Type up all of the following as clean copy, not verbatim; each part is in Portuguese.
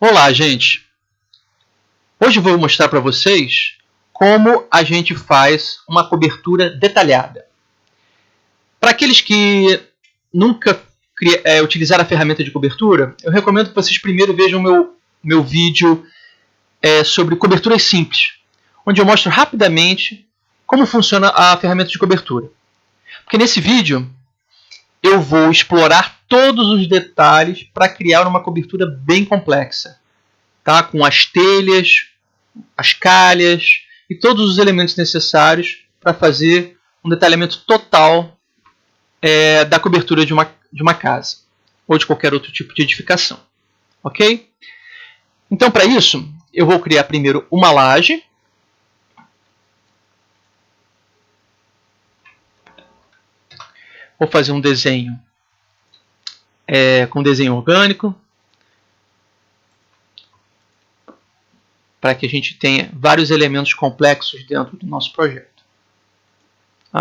Olá, gente! Hoje eu vou mostrar para vocês como a gente faz uma cobertura detalhada. Para aqueles que nunca utilizaram a ferramenta de cobertura, eu recomendo que vocês primeiro vejam meu vídeo sobre coberturas simples, onde eu mostro rapidamente como funciona a ferramenta de cobertura. Porque nesse vídeo eu vou explorar todos os detalhes para criar uma cobertura bem complexa, tá? Com as telhas, as calhas e todos os elementos necessários para fazer um detalhamento total da cobertura de uma casa ou de qualquer outro tipo de edificação. Ok? Então, para isso, eu vou criar primeiro uma laje. Vou fazer um desenho com desenho orgânico, para que a gente tenha vários elementos complexos dentro do nosso projeto.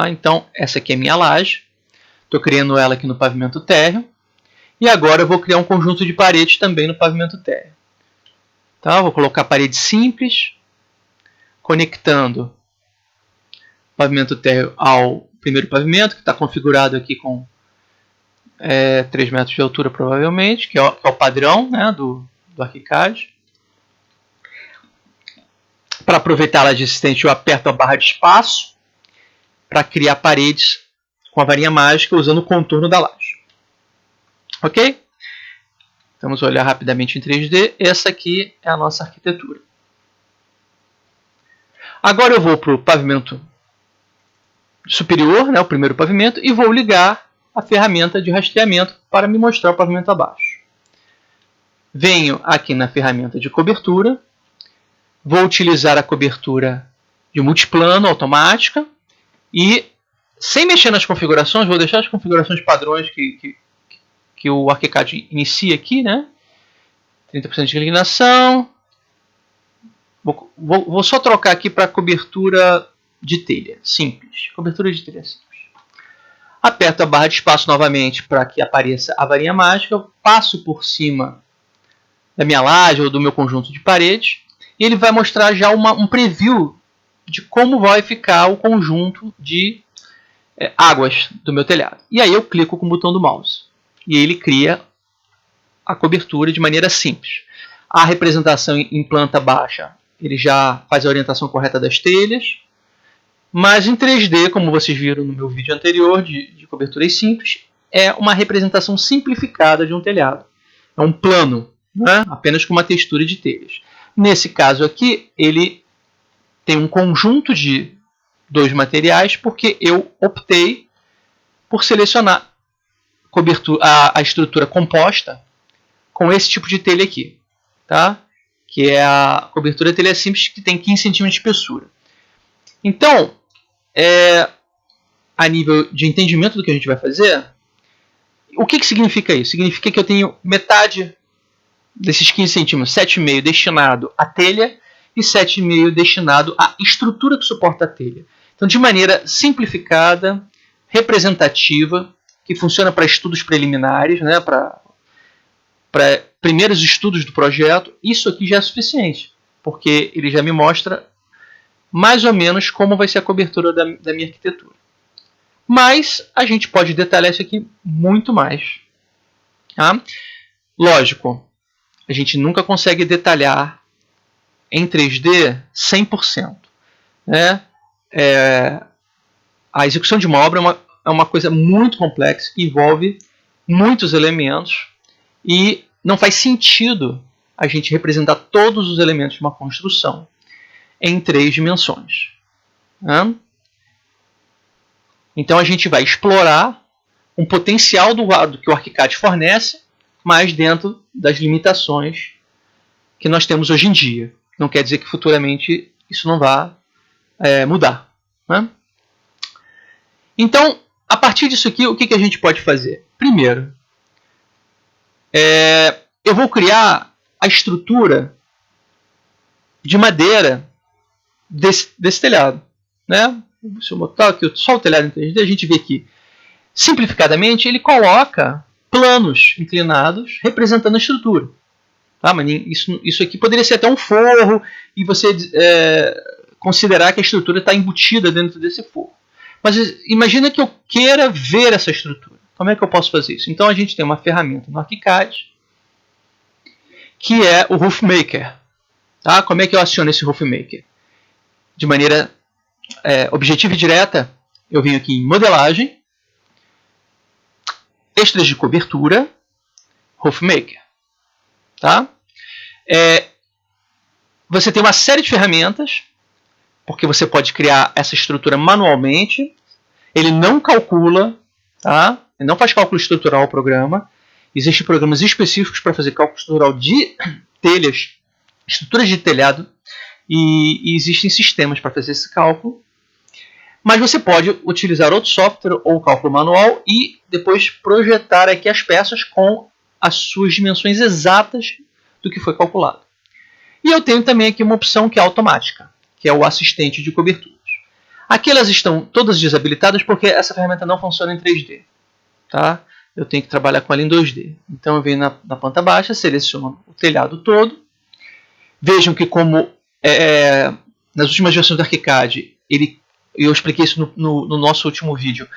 Então, essa aqui é a minha laje. Estou criando ela aqui no pavimento térreo. E agora eu vou criar um conjunto de paredes também no pavimento térreo. Tá? Vou colocar parede simples, conectando o pavimento térreo ao primeiro pavimento, que está configurado aqui com 3 metros de altura, provavelmente, que é o padrão, né, do ArchiCAD. Para aproveitar a laje existente, eu aperto a barra de espaço para criar paredes com a varinha mágica usando o contorno da laje. Ok? Vamos olhar rapidamente em 3D. Essa aqui é a nossa arquitetura. Agora eu vou para o pavimento superior, né, o primeiro pavimento, e vou ligar a ferramenta de rastreamento para me mostrar o pavimento abaixo. Venho aqui na ferramenta de cobertura. Vou utilizar a cobertura de multiplano automática e, sem mexer nas configurações, vou deixar as configurações padrões que o ArchiCAD inicia aqui, né? 30% de inclinação. Vou só trocar aqui para cobertura de telha simples. Cobertura de telha simples. Aperto a barra de espaço novamente para que apareça a varinha mágica. Eu passo por cima da minha laje ou do meu conjunto de paredes. E ele vai mostrar já um preview de como vai ficar o conjunto de águas do meu telhado. E aí eu clico com o botão do mouse. E ele cria a cobertura de maneira simples. A representação em planta baixa, ele já faz a orientação correta das telhas. Mas em 3D, como vocês viram no meu vídeo anterior de coberturas simples, é uma representação simplificada de um telhado. É um plano, né? Apenas com uma textura de telhas. Nesse caso aqui, ele tem um conjunto de 2 materiais, porque eu optei por selecionar a estrutura composta com esse tipo de telha aqui, tá? Que é a cobertura de telha simples, que tem 15 cm de espessura. Então, a nível de entendimento do que a gente vai fazer, o que significa isso? Significa que eu tenho metade desses 15 centímetros, 7,5 destinado à telha e 7,5 destinado à estrutura que suporta a telha. Então, de maneira simplificada, representativa, que funciona para estudos preliminares, né, para primeiros estudos do projeto, isso aqui já é suficiente, porque ele já me mostra mais ou menos como vai ser a cobertura da minha arquitetura. Mas a gente pode detalhar isso aqui muito mais. Tá? Lógico, a gente nunca consegue detalhar em 3D 100%. Né? A execução de uma obra é uma coisa muito complexa, que envolve muitos elementos e não faz sentido a gente representar todos os elementos de uma construção em 3 dimensões. Né? Então a gente vai explorar um potencial do que o ArchiCAD fornece, mas dentro das limitações que nós temos hoje em dia. Não quer dizer que futuramente isso não vá mudar. Né? Então, a partir disso aqui, o que a gente pode fazer? Primeiro, eu vou criar a estrutura de madeira desse telhado. Né? Se eu botar aqui só o telhado em 3D, a gente vê que, simplificadamente, ele coloca planos inclinados representando a estrutura. Tá? Mas isso aqui poderia ser até um forro e você considerar que a estrutura está embutida dentro desse forro. Mas imagina que eu queira ver essa estrutura. Como é que eu posso fazer isso? Então a gente tem uma ferramenta no ArchiCAD que é o Roof Maker. Tá? Como é que eu aciono esse Roof Maker? De maneira objetiva e direta, eu venho aqui em modelagem, extras de cobertura, Roof Maker. Tá? Você tem uma série de ferramentas, porque você pode criar essa estrutura manualmente. Ele não calcula, tá? Ele não faz cálculo estrutural ao programa. Existem programas específicos para fazer cálculo estrutural de telhas, estruturas de telhado, e existem sistemas para fazer esse cálculo. Mas você pode utilizar outro software ou cálculo manual e depois projetar aqui as peças com as suas dimensões exatas do que foi calculado. E eu tenho também aqui uma opção que é automática, que é o assistente de coberturas. Aqui elas estão todas desabilitadas porque essa ferramenta não funciona em 3D. Tá? Eu tenho que trabalhar com ela em 2D. Então eu venho na planta baixa, seleciono o telhado todo. Vejam que como nas últimas versões do ArchiCAD, eu expliquei isso no nosso último vídeo,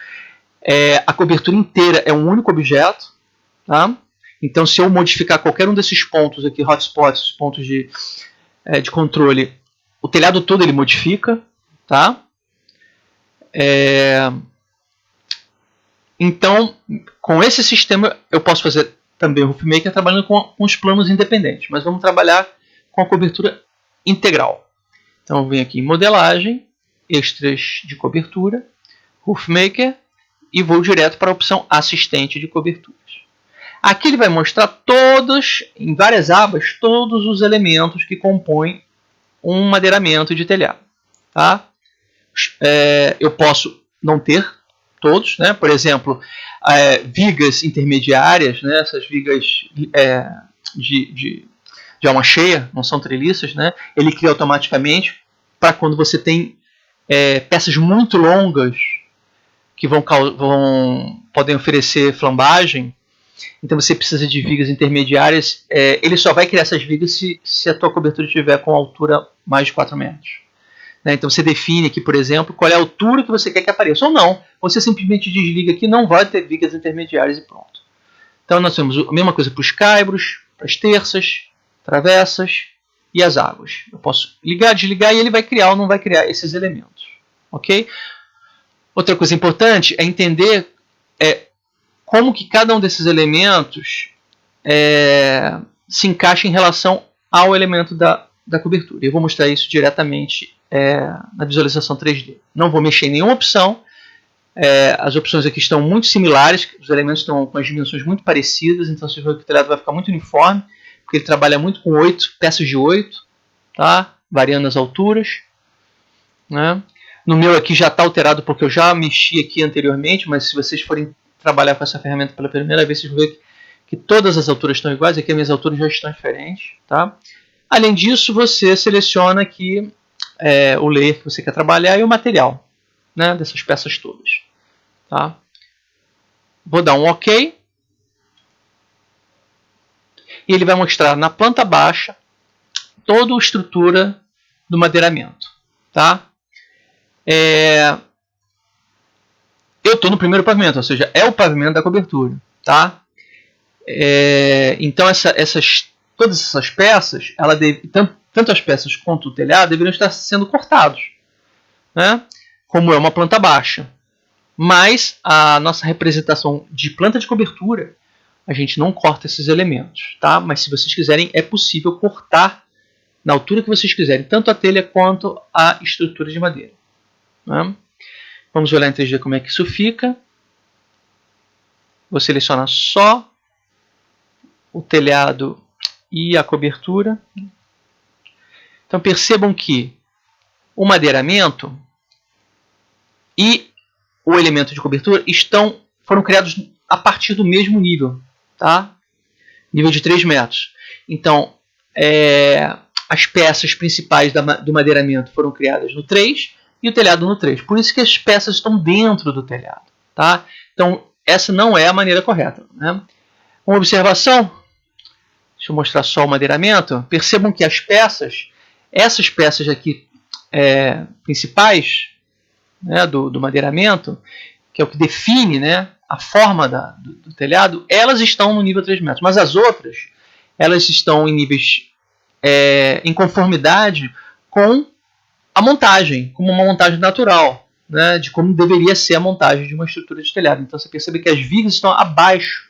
a cobertura inteira é um único objeto. Tá? Então se eu modificar qualquer um desses pontos aqui, hotspots, pontos de controle, o telhado todo ele modifica. Tá? Então, com esse sistema, eu posso fazer também o Roof Maker trabalhando com os planos independentes. Mas vamos trabalhar com a cobertura integral. Então, eu venho aqui em modelagem, extras de cobertura, Roof Maker e vou direto para a opção assistente de coberturas. Aqui ele vai mostrar todos, em várias abas, todos os elementos que compõem um madeiramento de telhado. Tá? Eu posso não ter todos, né? Por exemplo, vigas intermediárias, né? Essas vigas de alma cheia, não são treliças, né? Ele cria automaticamente para quando você tem peças muito longas que podem oferecer flambagem. Então você precisa de vigas intermediárias. Ele só vai criar essas vigas se a tua cobertura estiver com altura mais de 4 metros. Então você define aqui, por exemplo, qual é a altura que você quer que apareça. Ou não, você simplesmente desliga aqui, não vai ter vigas intermediárias e pronto. Então nós temos a mesma coisa para os caibros, para as terças, travessas e as águas. Eu posso ligar, desligar e ele vai criar ou não vai criar esses elementos. Ok? Outra coisa importante é entender como que cada um desses elementos se encaixa em relação ao elemento da cobertura. Eu vou mostrar isso diretamente na visualização 3D. Não vou mexer em nenhuma opção. As opções aqui estão muito similares, os elementos estão com as dimensões muito parecidas, então você vê que o telhado vai ficar muito uniforme, porque ele trabalha muito com peças de 8, tá? Variando as alturas. Né? No meu aqui já está alterado porque eu já mexi aqui anteriormente, mas se vocês forem trabalhar com essa ferramenta pela primeira vez, vocês vão ver que todas as alturas estão iguais, aqui as minhas alturas já estão diferentes. Tá? Além disso, você seleciona aqui o layer que você quer trabalhar e o material, né, dessas peças todas. Tá? Vou dar um OK. E ele vai mostrar na planta baixa toda a estrutura do madeiramento. Tá? Eu estou no primeiro pavimento, ou seja, é o pavimento da cobertura. Tá? Então todas essas peças, tanto as peças quanto o telhado, deveriam estar sendo cortados, né? Como é uma planta baixa. Mas a nossa representação de planta de cobertura, a gente não corta esses elementos. Tá? Mas se vocês quiserem, é possível cortar na altura que vocês quiserem, tanto a telha quanto a estrutura de madeira. Né? Vamos olhar em 3D como é que isso fica. Vou selecionar só o telhado e a cobertura. Então percebam que o madeiramento e o elemento de cobertura foram criados a partir do mesmo nível. Tá? Nível de 3 metros. Então as peças principais do madeiramento foram criadas no 3 e o telhado no 3. Por isso que as peças estão dentro do telhado. Tá? Então essa não é a maneira correta. Né? Uma observação. Deixa eu mostrar só o madeiramento. Percebam que as peças, essas peças aqui principais, né, do madeiramento, que é o que define, né, a forma do telhado, elas estão no nível 3 metros. Mas as outras, elas estão em níveis em conformidade com a montagem, como uma montagem natural, né, de como deveria ser a montagem de uma estrutura de telhado. Então você percebe que as vigas estão abaixo,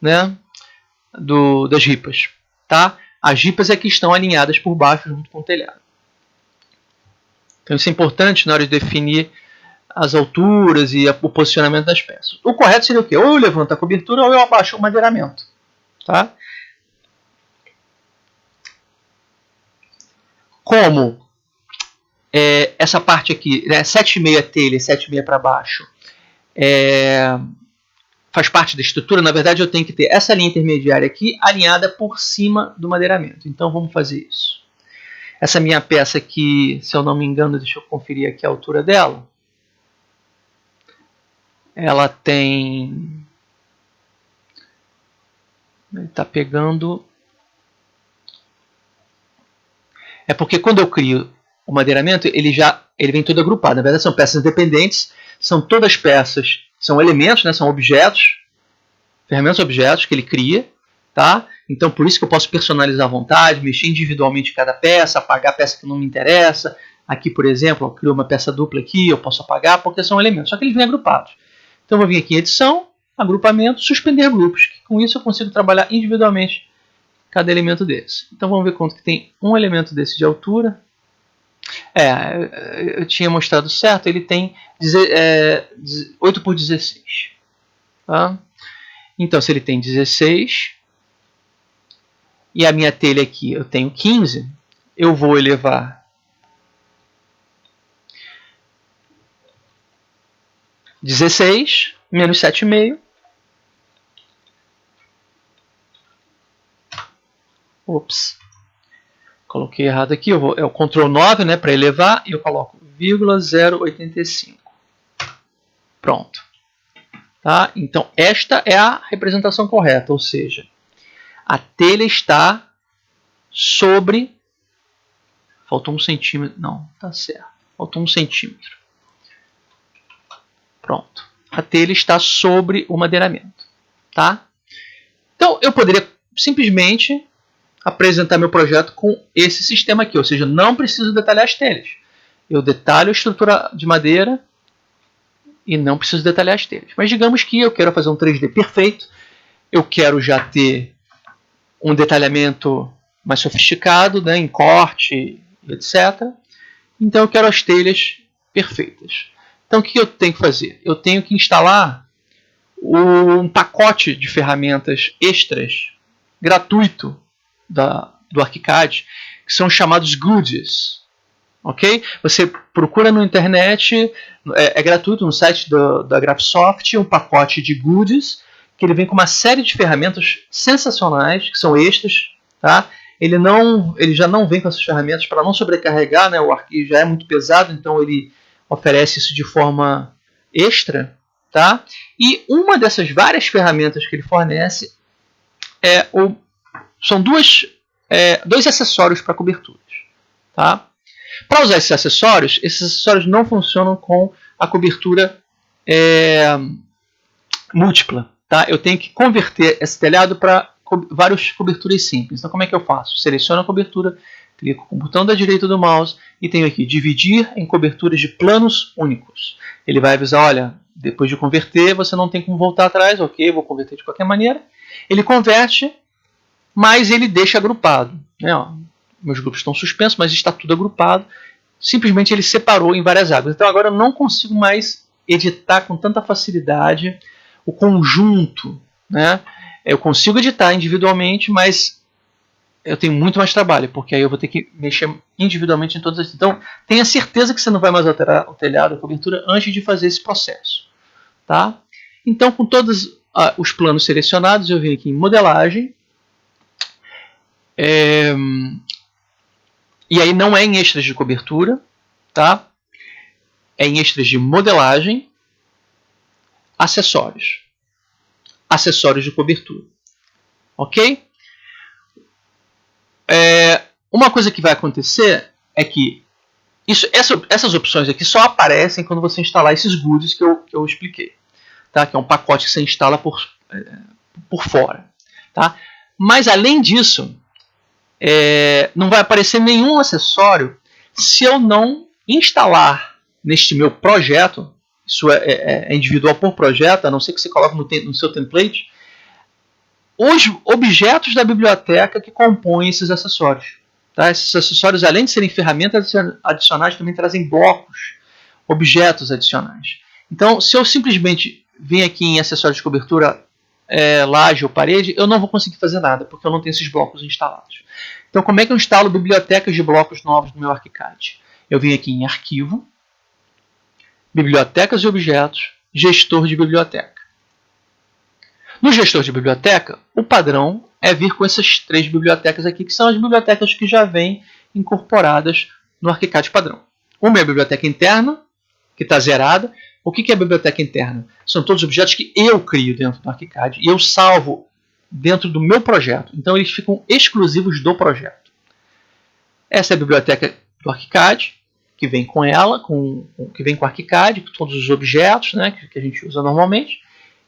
né, das ripas. Tá? As ripas é que estão alinhadas por baixo junto com o telhado. Então isso é importante na hora de definir as alturas e o posicionamento das peças. O correto seria o quê? Ou eu levanto a cobertura ou eu abaixo o madeiramento. Tá? Como essa parte aqui, né, 7,5 é telha e 7,5 para baixo, faz parte da estrutura, na verdade eu tenho que ter essa linha intermediária aqui alinhada por cima do madeiramento. Então vamos fazer isso. Essa minha peça aqui, se eu não me engano, deixa eu conferir aqui a altura dela. Ela tem... Ele está pegando... É porque quando eu crio o madeiramento, ele vem todo agrupado. Na verdade são peças independentes, são todas peças, são elementos, né, são objetos, ferramentas objetos que ele cria. Tá? Então por isso que eu posso personalizar à vontade, mexer individualmente cada peça, apagar a peça que não me interessa. Aqui, por exemplo, eu crio uma peça dupla aqui, eu posso apagar porque são elementos, só que eles vêm agrupados. Então eu vou vir aqui em edição, agrupamento, suspender grupos. Que com isso eu consigo trabalhar individualmente cada elemento desse. Então vamos ver quanto que tem um elemento desse de altura. Eu tinha mostrado certo, ele tem 8 por 16. Tá? Então se ele tem 16... e a minha telha aqui eu tenho 15, eu vou elevar 16 menos 7,5. Ops, coloquei errado aqui, é o Ctrl 9, né, para elevar, e eu coloco 0,085. Pronto. Tá? Então esta é a representação correta, ou seja, a telha está sobre... Faltou 1 centímetro. Não, tá certo. Faltou 1 centímetro. Pronto. A telha está sobre o madeiramento. Tá? Então, eu poderia simplesmente apresentar meu projeto com esse sistema aqui. Ou seja, não preciso detalhar as telhas. Eu detalho a estrutura de madeira e não preciso detalhar as telhas. Mas digamos que eu quero fazer um 3D perfeito. Eu quero já ter um detalhamento mais sofisticado, né, em corte, etc. Então eu quero as telhas perfeitas. Então o que eu tenho que fazer? Eu tenho que instalar um pacote de ferramentas extras gratuito do ArchiCAD, que são chamados goodies. Okay? Você procura na internet, é gratuito no site da Graphisoft, um pacote de goodies, que ele vem com uma série de ferramentas sensacionais, que são extras. Tá? Ele já não vem com essas ferramentas para não sobrecarregar, né? O arquivo já é muito pesado, então ele oferece isso de forma extra. Tá? E uma dessas várias ferramentas que ele fornece são dois acessórios para coberturas. Tá? Para usar esses acessórios não funcionam com a cobertura múltipla. Tá? Eu tenho que converter esse telhado para várias coberturas simples. Então como é que eu faço? Seleciono a cobertura, clico com o botão da direita do mouse e tenho aqui dividir em coberturas de planos únicos. Ele vai avisar, olha, depois de converter você não tem como voltar atrás, ok, vou converter de qualquer maneira. Ele converte, mas ele deixa agrupado. Né? Ó, meus grupos estão suspensos, mas está tudo agrupado. Simplesmente ele separou em várias águas. Então agora eu não consigo mais editar com tanta facilidade o conjunto, né? Eu consigo editar individualmente, mas eu tenho muito mais trabalho, porque aí eu vou ter que mexer individualmente em todas as... Então, tenha certeza que você não vai mais alterar o telhado, a cobertura, antes de fazer esse processo. Tá? Então, com todos os planos selecionados, eu venho aqui em modelagem. E aí não é em extras de cobertura, tá? É em extras de modelagem, acessórios. Acessórios de cobertura. Ok? Uma coisa que vai acontecer é que essas opções aqui só aparecem quando você instalar esses goodies que eu expliquei. Tá? Que é um pacote que você instala por fora. Tá? Mas além disso, não vai aparecer nenhum acessório se eu não instalar neste meu projeto. Isso é individual por projeto, a não ser que você coloque no seu template, os objetos da biblioteca que compõem esses acessórios. Tá? Esses acessórios, além de serem ferramentas adicionais, também trazem blocos, objetos adicionais. Então, se eu simplesmente vim aqui em acessórios de cobertura, laje ou parede, eu não vou conseguir fazer nada, porque eu não tenho esses blocos instalados. Então, como é que eu instalo bibliotecas de blocos novos no meu ArchiCAD? Eu vim aqui em Arquivo, Bibliotecas e Objetos, Gestor de Biblioteca. No gestor de biblioteca, o padrão é vir com essas 3 bibliotecas aqui, que são as bibliotecas que já vêm incorporadas no ArchiCAD padrão. Uma é a biblioteca interna, que está zerada. O que é a biblioteca interna? São todos os objetos que eu crio dentro do ArchiCAD e eu salvo dentro do meu projeto. Então eles ficam exclusivos do projeto. Essa é a biblioteca do ArchiCAD, que vem com ela, que vem com o ArchiCAD, com todos os objetos, né, que a gente usa normalmente.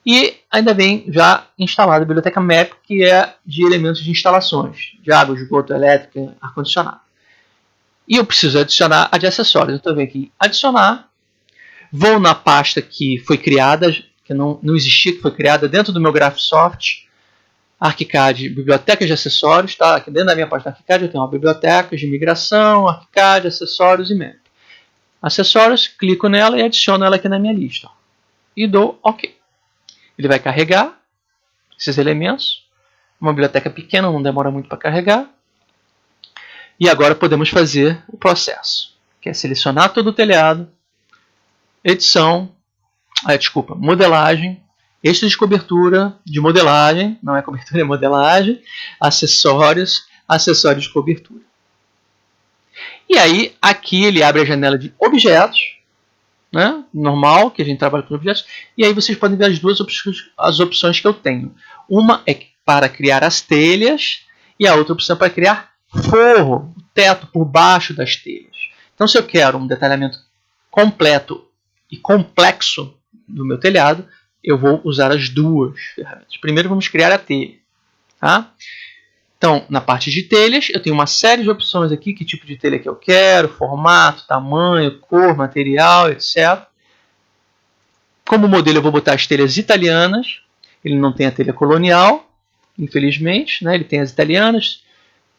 E ainda vem já instalada a biblioteca MAP, que é de elementos de instalações, de água, esgoto, elétrica, ar-condicionado. E eu preciso adicionar a de acessórios. Então eu venho aqui em adicionar, vou na pasta que foi criada, que não existia, que foi criada dentro do meu Graphisoft, ArchiCAD, bibliotecas de acessórios, tá? Aqui dentro da minha pasta ArchiCAD eu tenho uma biblioteca de migração, ArchiCAD, acessórios e MAP. Acessórios, clico nela e adiciono ela aqui na minha lista. E dou OK. Ele vai carregar esses elementos. Uma biblioteca pequena, não demora muito para carregar. E agora podemos fazer o processo, que é selecionar todo o telhado, edição, modelagem, extra de cobertura de modelagem, não é cobertura, é modelagem, acessórios de cobertura. E aí, aqui ele abre a janela de objetos, né, normal, que a gente trabalha com objetos, e aí vocês podem ver as opções que eu tenho. Uma é para criar as telhas, e a outra opção é para criar forro, o teto por baixo das telhas. Então, se eu quero um detalhamento completo e complexo do meu telhado, eu vou usar as duas ferramentas. Primeiro vamos criar a telha. Tá? Então, na parte de telhas, eu tenho uma série de opções aqui, que tipo de telha que eu quero, formato, tamanho, cor, material, etc. Como modelo eu vou botar as telhas italianas, ele não tem a telha colonial, infelizmente, né? Ele tem as italianas,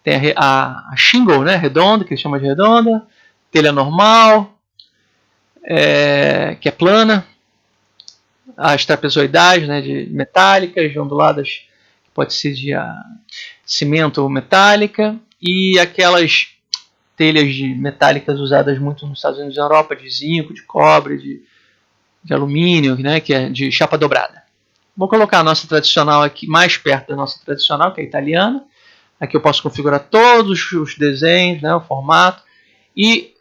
tem a shingle, né? Redonda, que ele chama de redonda, telha normal, que é plana, as trapezoidais, né? De metálicas, de onduladas, que pode ser de cimento ou metálica, e aquelas telhas metálicas usadas muito nos Estados Unidos e na Europa, de zinco, de cobre, de alumínio, né, que é de chapa dobrada. Vou colocar a nossa tradicional aqui, mais perto da nossa tradicional, que é a italiana. Aqui eu posso configurar todos os desenhos, né, o formato, e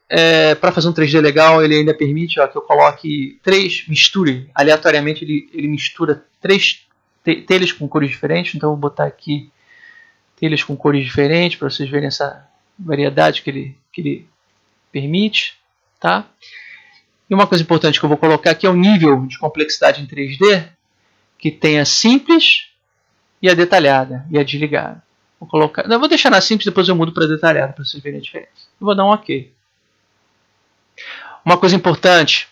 para fazer um 3D legal, ele ainda permite que eu coloque misture, aleatoriamente ele mistura 3 telhas com cores diferentes. Então eu vou botar aqui telhas com cores diferentes, para vocês verem essa variedade que ele permite. Tá? E uma coisa importante que eu vou colocar aqui é o nível de complexidade em 3D, que tem a simples e a detalhada, e a desligada. Vou deixar na simples, depois eu mudo para detalhada, para vocês verem a diferença. Eu vou dar um OK. Uma coisa importante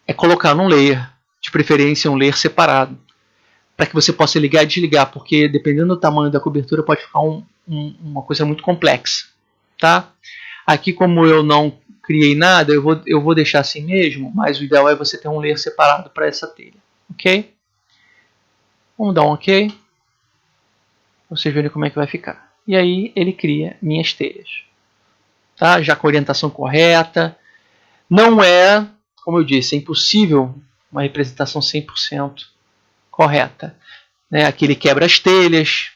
é colocar num layer, de preferência um layer separado, para que você possa ligar e desligar, porque dependendo do tamanho da cobertura pode ficar uma coisa muito complexa. Tá? Aqui, como eu não criei nada, eu vou deixar assim mesmo, mas o ideal é você ter um layer separado para essa telha. Ok? Vamos dar um OK. Vocês verem como é que vai ficar. E aí ele cria minhas telhas. Tá? Já com a orientação correta. Não é, como eu disse, é impossível uma representação 100% correta. Né? Aqui ele quebra as telhas,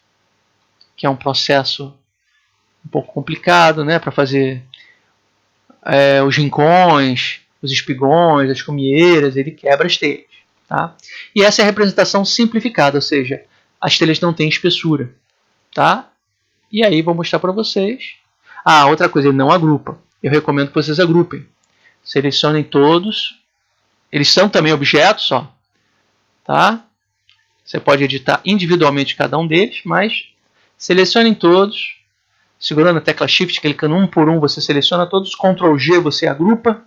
que é um processo um pouco complicado, né? Para fazer os rincões, os espigões, as cumieiras, ele quebra as telhas. Tá? E essa é a representação simplificada, ou seja, as telhas não têm espessura. Tá? E aí vou mostrar para vocês. Ah, outra coisa, ele não agrupa. Eu recomendo que vocês agrupem. Selecionem todos. Eles são também objetos, ó. Tá? Você pode editar individualmente cada um deles, mas selecionem todos. Segurando a tecla Shift, clicando um por um, você seleciona todos. Ctrl G, você agrupa.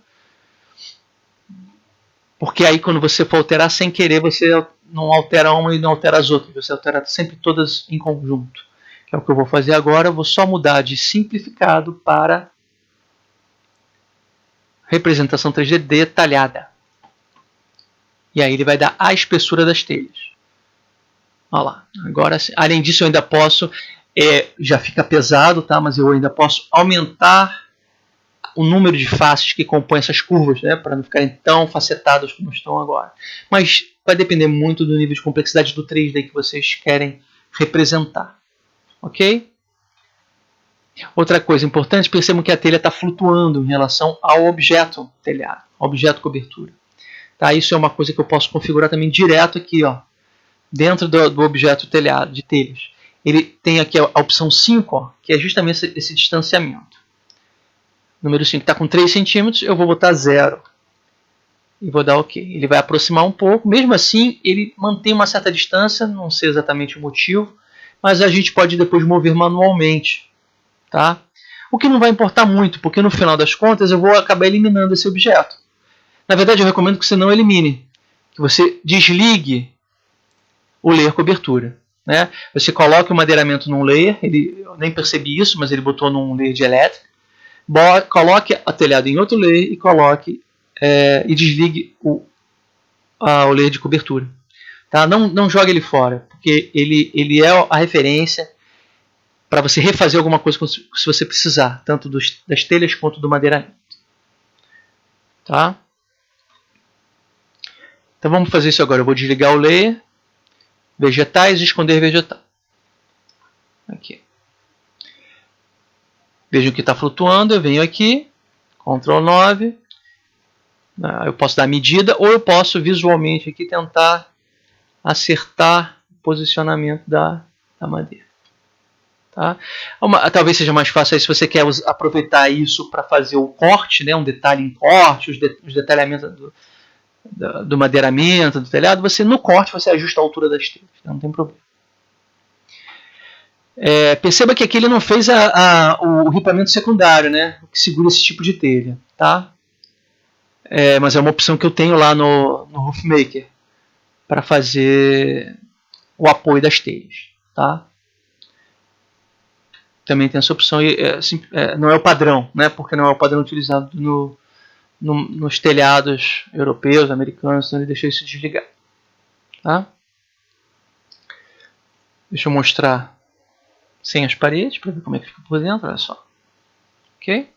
Porque aí quando você for alterar sem querer, você não altera uma e não altera as outras. Você altera sempre todas em conjunto. Que é o que eu vou fazer agora. Eu vou só mudar de simplificado para representação 3D detalhada. E aí ele vai dar a espessura das telhas. Olha lá. Agora, além disso, eu ainda posso... já fica pesado, tá? Mas eu ainda posso aumentar o número de faces que compõem essas curvas, né? Para não ficarem tão facetadas como estão agora. Mas vai depender muito do nível de complexidade do 3D que vocês querem representar. Ok? Outra coisa importante, percebam que a telha está flutuando em relação ao objeto telhado, objeto cobertura. Tá? Isso é uma coisa que eu posso configurar também direto aqui, ó, dentro do objeto telhado, de telhas. Ele tem aqui a opção 5, ó, que é justamente esse distanciamento. Número 5 está com 3 centímetros, eu vou botar 0. E vou dar OK. Ele vai aproximar um pouco. Mesmo assim, ele mantém uma certa distância, não sei exatamente o motivo, mas a gente pode depois mover manualmente. Tá? O que não vai importar muito, porque no final das contas eu vou acabar eliminando esse objeto. Na verdade, eu recomendo que você não elimine. Que você desligue o layer cobertura. Né? Você coloque o madeiramento num layer, eu nem percebi isso, mas ele botou num layer de elétrica. Coloque a telhado em outro layer e coloque e desligue o layer de cobertura. Tá? Não jogue ele fora, porque ele é a referência para você refazer alguma coisa se você precisar, tanto das telhas quanto do madeiramento. Tá? Então vamos fazer isso agora. Eu vou desligar o layer, vegetais e esconder vegetal. Aqui. Vejam que está flutuando, eu venho aqui, Ctrl 9, eu posso dar medida ou eu posso visualmente aqui tentar acertar o posicionamento da madeira. Tá? Talvez seja mais fácil aí, se você quer aproveitar isso para fazer o corte, né, um detalhe em corte, os detalhamentos do madeiramento, do telhado, no corte você ajusta a altura das telhas, não tem problema. Perceba que aqui ele não fez o ripamento secundário, né, que segura esse tipo de telha. Tá? Mas é uma opção que eu tenho lá no Roofmaker para fazer o apoio das telhas. Tá? Também tem essa opção, não é o padrão, né, porque não é o padrão utilizado nos telhados europeus, americanos, então ele deixou isso desligado. Tá? Deixa eu mostrar sem as paredes para ver como é que fica por dentro, olha só. Ok?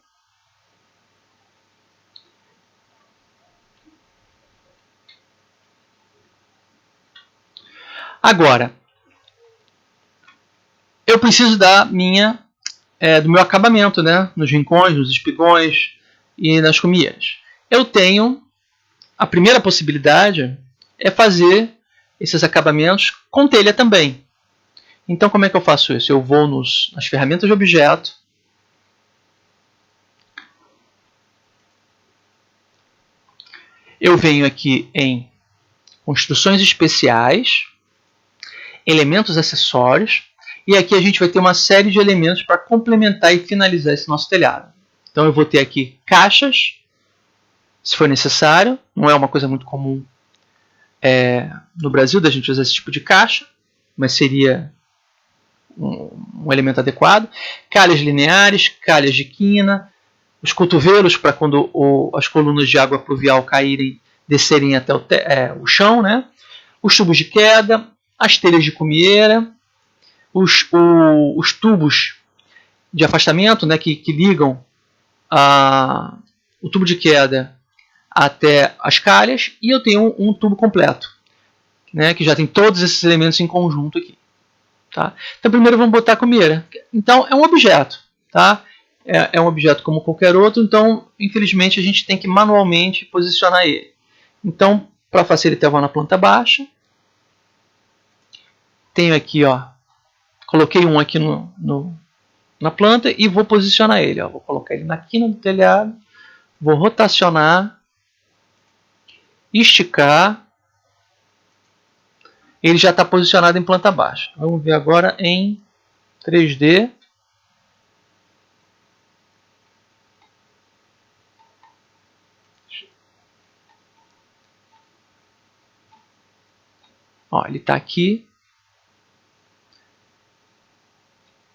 Agora, eu preciso do meu acabamento, né? Nos rincões, nos espigões e nas cumieiras. Eu tenho, a primeira possibilidade é fazer esses acabamentos com telha também. Então, como é que eu faço isso? Eu vou nas ferramentas de objeto, eu venho aqui em construções especiais, elementos acessórios, e aqui a gente vai ter uma série de elementos para complementar e finalizar esse nosso telhado. Então eu vou ter aqui caixas, se for necessário, não é uma coisa muito comum no Brasil da gente usar esse tipo de caixa, mas seria um elemento adequado. Calhas lineares, calhas de quina, os cotovelos para quando as colunas de água pluvial caírem, descerem até o chão, né? Os tubos de queda, as telhas de cumieira, os tubos de afastamento, né, que ligam o tubo de queda até as calhas, e eu tenho um tubo completo, né, que já tem todos esses elementos em conjunto aqui. Tá? Então primeiro vamos botar a cumieira. Então é um objeto. Tá? É um objeto como qualquer outro, então infelizmente a gente tem que manualmente posicionar ele. Então, para facilitar, eu vou na planta baixa. Tenho aqui, ó, coloquei um aqui no na planta e vou posicionar ele. Ó. Vou colocar ele na quina do telhado, vou rotacionar, esticar. Ele já está posicionado em planta baixa. Vamos ver agora em 3D. Ó, ele está aqui.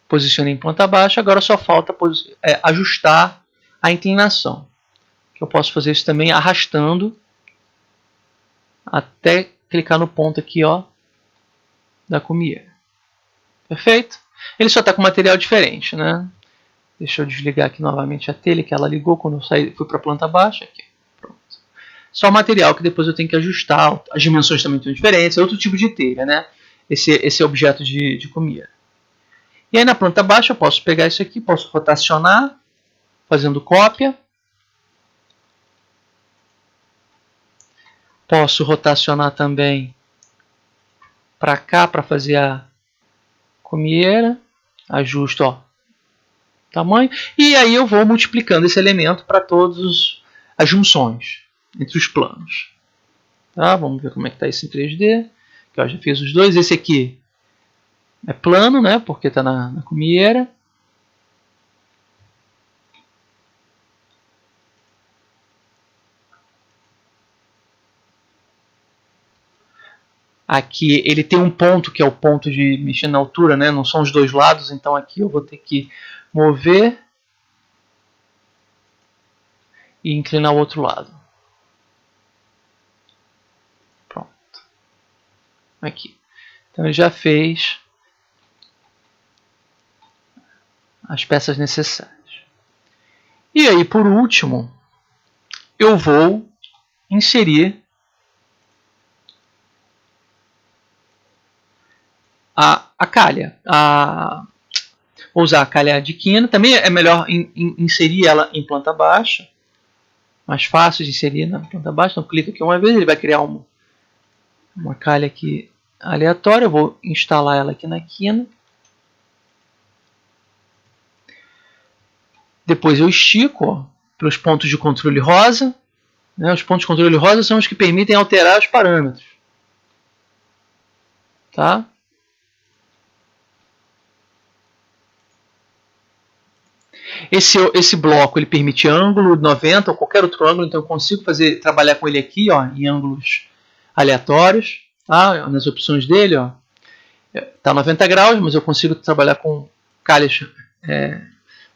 Posicionei em planta baixa. Agora só falta ajustar a inclinação. Eu posso fazer isso também arrastando até clicar no ponto aqui, ó, da cumieira. Perfeito? Ele só está com material diferente, né? Deixa eu desligar aqui novamente a telha que ela ligou quando eu fui para a planta baixa. Aqui. Pronto. Só o material que depois eu tenho que ajustar. As dimensões também estão diferentes. É outro tipo de telha, né? Esse objeto de cumieira. E aí na planta baixa eu posso pegar isso aqui, posso rotacionar, fazendo cópia. Posso rotacionar também para cá para fazer a cumieira. Ajusto, ó, tamanho. E aí eu vou multiplicando esse elemento para todas as junções entre os planos. Tá? Vamos ver como é que está isso em 3D. Aqui, ó, já fiz os dois. Esse aqui é plano, né? Porque está na cumieira. Aqui ele tem um ponto que é o ponto de mexer na altura, né? Não são os dois lados, então aqui eu vou ter que mover e inclinar o outro lado. Pronto. Aqui. Então ele já fez as peças necessárias. E aí, por último, eu vou inserir a calha. Vou usar a calha de quina. Também é melhor inserir ela em planta baixa. Mais fácil de inserir na planta baixa. Então clica aqui uma vez, ele vai criar uma calha aqui aleatória. Eu vou instalar ela aqui na quina. Depois eu estico, ó, pelos pontos de controle rosa. Né? Os pontos de controle rosa são os que permitem alterar os parâmetros. Tá? Esse bloco ele permite ângulo 90 ou qualquer outro ângulo, então eu consigo trabalhar com ele aqui, ó, em ângulos aleatórios, tá? Nas opções dele, ó, tá 90 graus, mas eu consigo trabalhar com calhas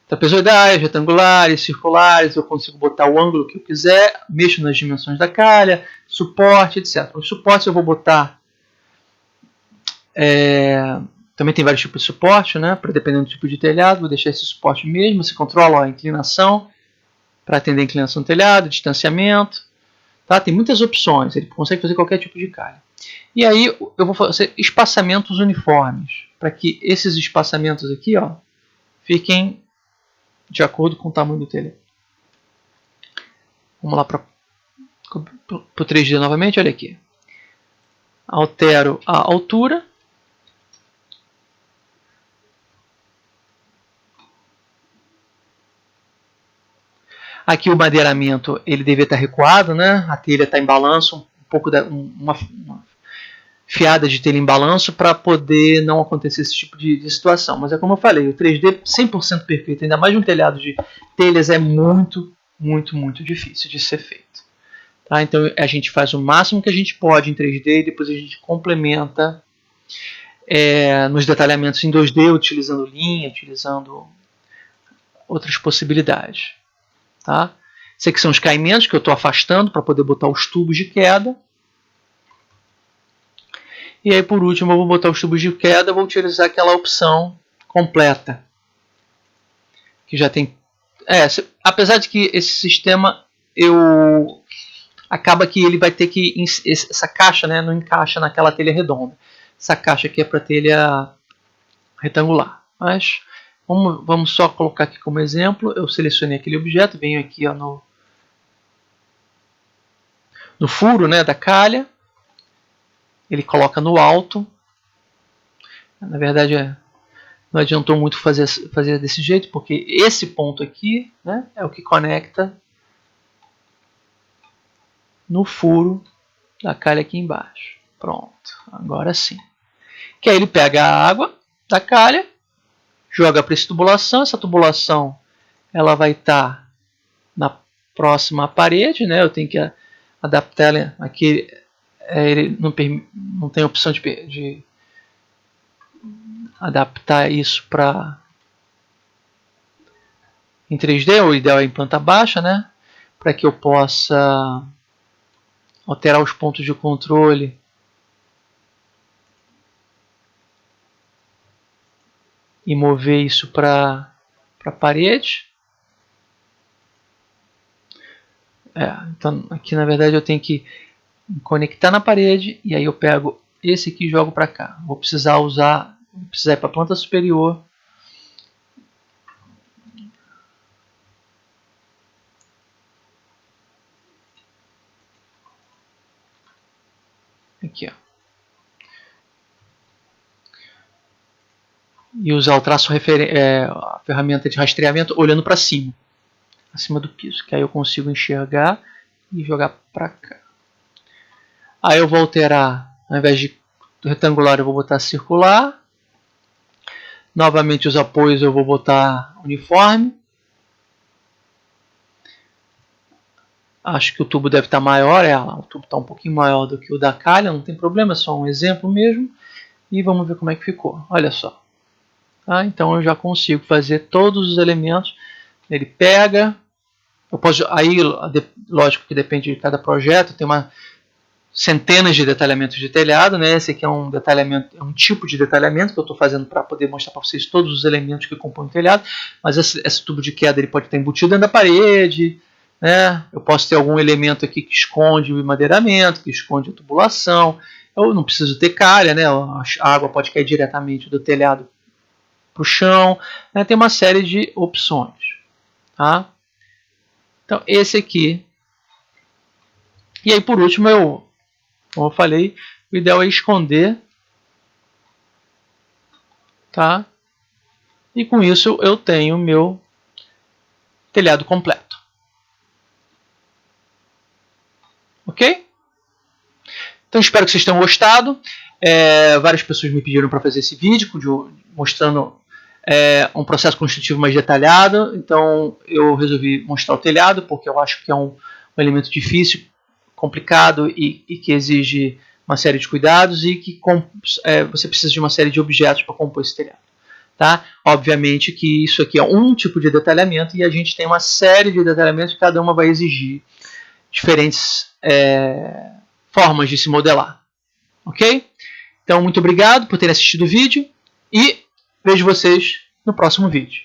trapezoidais, retangulares, circulares, eu consigo botar o ângulo que eu quiser, mexo nas dimensões da calha, suporte, etc. Os suportes eu vou botar também tem vários tipos de suporte, né? Dependendo do tipo de telhado, vou deixar esse suporte mesmo. Você controla a inclinação para atender a inclinação do telhado, distanciamento. Tá? Tem muitas opções, ele consegue fazer qualquer tipo de calha. E aí eu vou fazer espaçamentos uniformes, para que esses espaçamentos aqui, ó, fiquem de acordo com o tamanho do telhado. Vamos lá para o 3D novamente, olha aqui. Altero a altura. Aqui o madeiramento ele deveria estar recuado, né? A telha está em balanço, um pouco uma fiada de telha em balanço para poder não acontecer esse tipo de situação. Mas é como eu falei, o 3D 100% perfeito, ainda mais de um telhado de telhas, é muito, muito, muito difícil de ser feito. Tá? Então a gente faz o máximo que a gente pode em 3D e depois a gente complementa nos detalhamentos em 2D, utilizando linha, utilizando outras possibilidades. Tá? Esses aqui são os caimentos que eu estou afastando para poder botar os tubos de queda. E aí, por último, eu vou botar os tubos de queda, vou utilizar aquela opção completa. Que já tem... apesar de que esse sistema, acaba que ele vai ter que... Essa caixa, né, não encaixa naquela telha redonda. Essa caixa aqui é para telha retangular. Mas vamos só colocar aqui como exemplo. Eu selecionei aquele objeto, venho aqui, ó, no furo, né, da calha. Ele coloca no alto. Na verdade não adiantou muito fazer desse jeito, porque esse ponto aqui, né, é o que conecta no furo da calha aqui embaixo. Pronto, agora sim. Que aí ele pega a água da calha, joga para essa tubulação ela vai estar na próxima parede, né? Eu tenho que adaptar ela aqui, ele não tem opção de adaptar isso para em 3D, o ideal é em planta baixa, né? Para que eu possa alterar os pontos de controle e mover isso para a parede. Então aqui na verdade eu tenho que conectar na parede e aí eu pego esse aqui e jogo para cá. Vou precisar ir para a planta superior. Aqui, ó. E usar o traço a ferramenta de rastreamento olhando para cima, acima do piso, que aí eu consigo enxergar e jogar para cá. Aí eu vou alterar, ao invés de retangular eu vou botar circular. Novamente os apoios eu vou botar uniforme. Acho que o tubo deve estar maior, o tubo está um pouquinho maior do que o da calha, não tem problema, é só um exemplo mesmo. E vamos ver como é que ficou, olha só. Então eu já consigo fazer todos os elementos. Ele pega, eu posso, aí lógico que depende de cada projeto, tem centenas de detalhamentos de telhado, né? Esse aqui é um detalhamento, é um tipo de detalhamento que eu estou fazendo para poder mostrar para vocês todos os elementos que compõem o telhado. Mas esse tubo de queda ele pode estar embutido dentro da parede, né? Eu posso ter algum elemento aqui que esconde o madeiramento, que esconde a tubulação. Eu não preciso ter calha, né? A água pode cair diretamente do telhado para o chão, né? Tem uma série de opções, tá? Então esse aqui, e aí por último como eu falei, o ideal é esconder, tá? E com isso eu tenho meu telhado completo, ok? Então espero que vocês tenham gostado. Várias pessoas me pediram para fazer esse vídeo mostrando um processo construtivo mais detalhado, então eu resolvi mostrar o telhado, porque eu acho que é um elemento difícil, complicado e que exige uma série de cuidados e que você precisa de uma série de objetos para compor esse telhado. Tá? Obviamente que isso aqui é um tipo de detalhamento e a gente tem uma série de detalhamentos que cada uma vai exigir diferentes formas de se modelar. Ok? Então, muito obrigado por terem assistido o vídeo e vejo vocês no próximo vídeo.